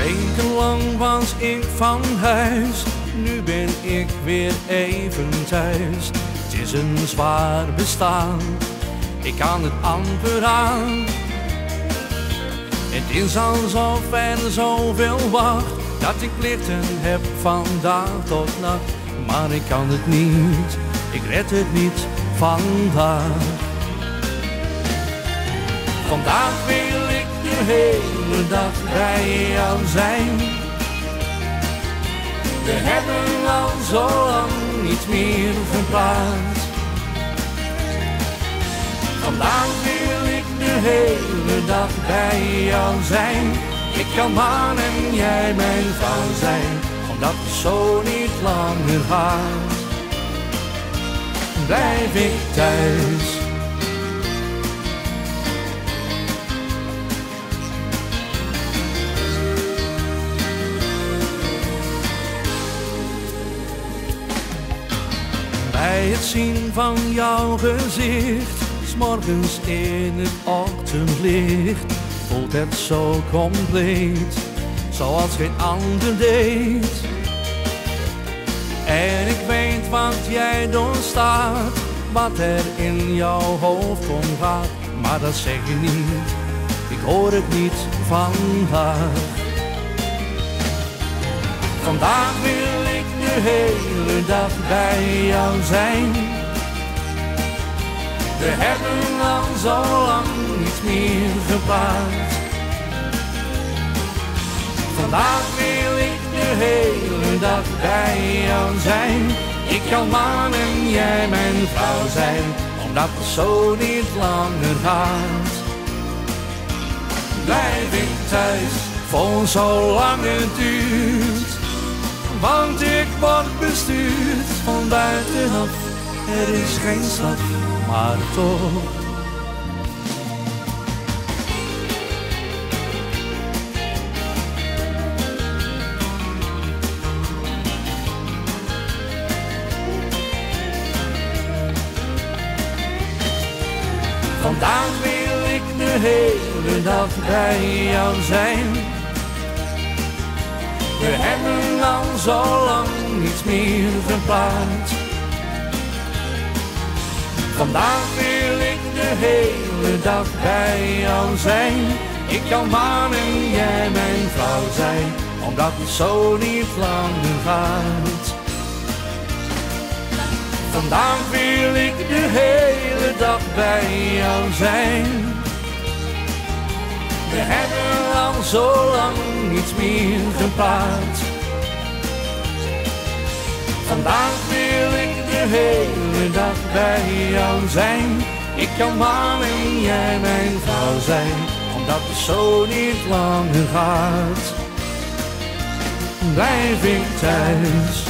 Wekenlang was ik van huis, nu ben ik weer even thuis. Het is een zwaar bestaan, ik kan het amper aan. Het is alsof er zoveel wacht, dat ik plichten heb van dag tot nacht. Maar ik kan het niet, ik red het niet vandaag. Vandaag wil ik de hele dag bij jou zijn. We hebben al zo lang niet meer gepraat. Vandaag wil ik de hele dag bij jou zijn. Ik kan man en jij mijn vrouw zijn, omdat het zo niet langer gaat. Blijf ik thuis. Bij het zien van jouw gezicht, 's morgens in het ochtendlicht, voelt het zo compleet, zoals geen ander deed. En ik weet wat jij doorstaat, wat er in jouw hoofd omgaat, maar dat zeg je niet, ik hoor het niet vandaag. Vandaag wil ik de hele dag bij jou zijn. We hebben al zo lang niet meer gepraat. Vandaag wil ik de hele dag bij jou zijn. Ik kan man en jij mijn vrouw zijn, omdat het zo niet langer gaat. Blijf ik thuis voor zolang het duurt, want ik word bestuurd van buitenaf. Er is geen straf, maar toch. Vandaag wil ik de hele dag bij jou zijn. We hebben al zo lang niets meer gepraat. Vandaag wil ik de hele dag bij jou zijn. Ik kan man en jij mijn vrouw zijn, omdat het zo niet langer gaat. Vandaag wil ik de hele dag bij jou zijn. We hebben al zo lang niets meer gepraat. Vandaag wil ik de hele dag bij jou zijn. Ik kan man en jij mijn vrouw zijn, omdat het zo niet langer gaat. Blijf ik thuis.